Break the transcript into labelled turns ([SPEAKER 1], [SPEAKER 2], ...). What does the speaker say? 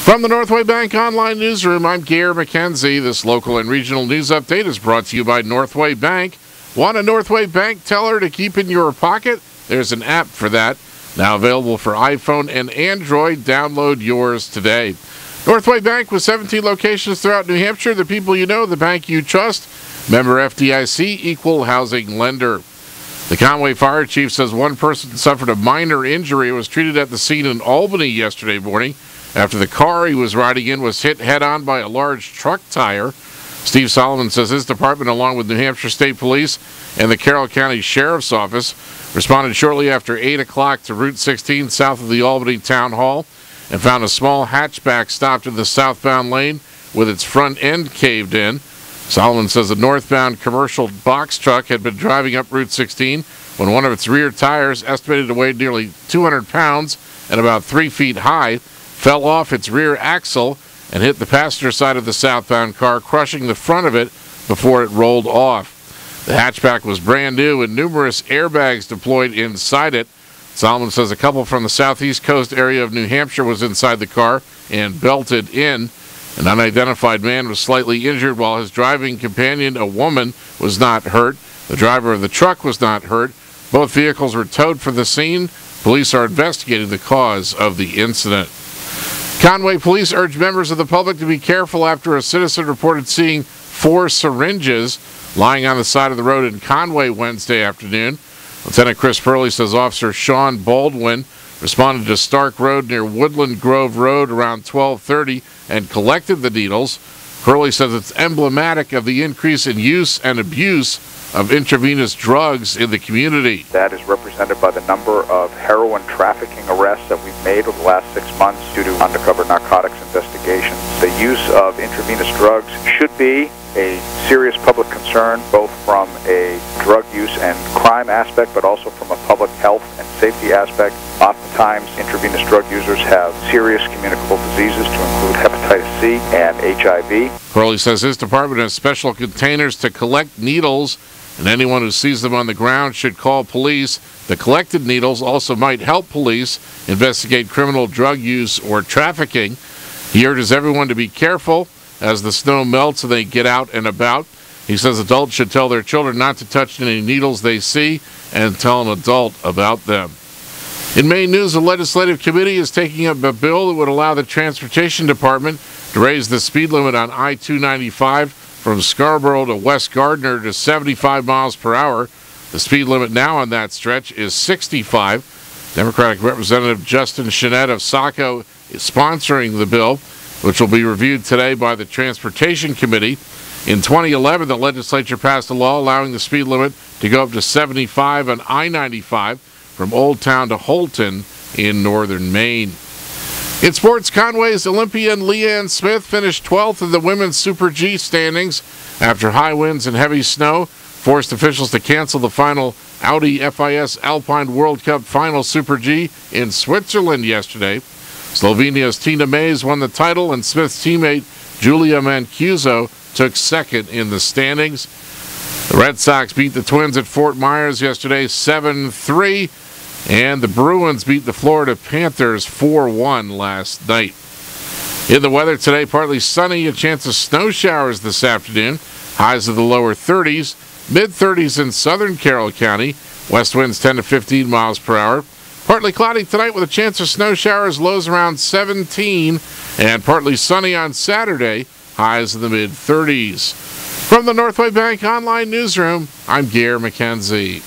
[SPEAKER 1] From the Northway Bank Online Newsroom, I'm Gare McKenzie. This local and regional news update is brought to you by Northway Bank. Want a Northway Bank teller to keep in your pocket? There's an app for that. Now available for iPhone and Android. Download yours today. Northway Bank with 17 locations throughout New Hampshire. The people you know, the bank you trust. Member FDIC, equal housing lender. The Conway Fire Chief says one person suffered a minor injury and was treated at the scene in Albany yesterday morning after the car he was riding in was hit head-on by a large truck tire. Steve Solomon says his department, along with New Hampshire State Police and the Carroll County Sheriff's Office, responded shortly after 8 o'clock to Route 16 south of the Albany Town Hall and found a small hatchback stopped in the southbound lane with its front end caved in. Solomon says a northbound commercial box truck had been driving up Route 16 when one of its rear tires, estimated to weigh nearly 200 pounds and about 3 feet high, fell off its rear axle and hit the passenger side of the southbound car, crushing the front of it before it rolled off. The hatchback was brand new and numerous airbags deployed inside it. Solomon says a couple from the southeast coast area of New Hampshire was inside the car and belted in. An unidentified man was slightly injured while his driving companion, a woman, was not hurt. The driver of the truck was not hurt. Both vehicles were towed from the scene. Police are investigating the cause of the incident. Conway police urge members of the public to be careful after a citizen reported seeing 4 syringes lying on the side of the road in Conway Wednesday afternoon. Lieutenant Chris Purley says Officer Sean Baldwin responded to Stark Road near Woodland Grove Road around 12:30 and collected the needles. Purley says it's emblematic of the increase in use and abuse of intravenous drugs in the community.
[SPEAKER 2] That is represented by the number of heroin trafficking arrests that we've made over the last 6 months due to undercover narcotics investigations. The use of intravenous drugs should be a serious public concern, both from a drug use and crime aspect, but also from a public health and safety aspect. Oftentimes, intravenous drug users have serious communicable diseases to include hepatitis C and HIV.
[SPEAKER 1] Purley says his department has special containers to collect needles, and anyone who sees them on the ground should call police. The collected needles also might help police investigate criminal drug use or trafficking. He urges everyone to be careful as the snow melts and they get out and about. He says adults should tell their children not to touch any needles they see and tell an adult about them. In Maine news, the legislative committee is taking up a bill that would allow the Transportation Department to raise the speed limit on I-295 from Scarborough to West Gardner to 75 miles per hour. The speed limit now on that stretch is 65. Democratic Representative Justin Chenette of Saco is sponsoring the bill, which will be reviewed today by the Transportation Committee. In 2011, the legislature passed a law allowing the speed limit to go up to 75 on I-95 from Old Town to Holton in northern Maine. In sports, Conway's Olympian Leanne Smith finished 12th in the women's Super G standings after high winds and heavy snow forced officials to cancel the final Audi FIS Alpine World Cup Final Super G in Switzerland yesterday. Slovenia's Tina Mays won the title, and Smith's teammate Julia Mancuso took second in the standings. The Red Sox beat the Twins at Fort Myers yesterday 7-3, and the Bruins beat the Florida Panthers 4-1 last night. In the weather today, partly sunny, a chance of snow showers this afternoon. Highs of the lower 30s, mid-30s in southern Carroll County. West winds 10 to 15 miles per hour. Partly cloudy tonight with a chance of snow showers, lows around 17, and partly sunny on Saturday, highs in the mid-30s. From the Northway Bank Online Newsroom, I'm Gare McKenzie.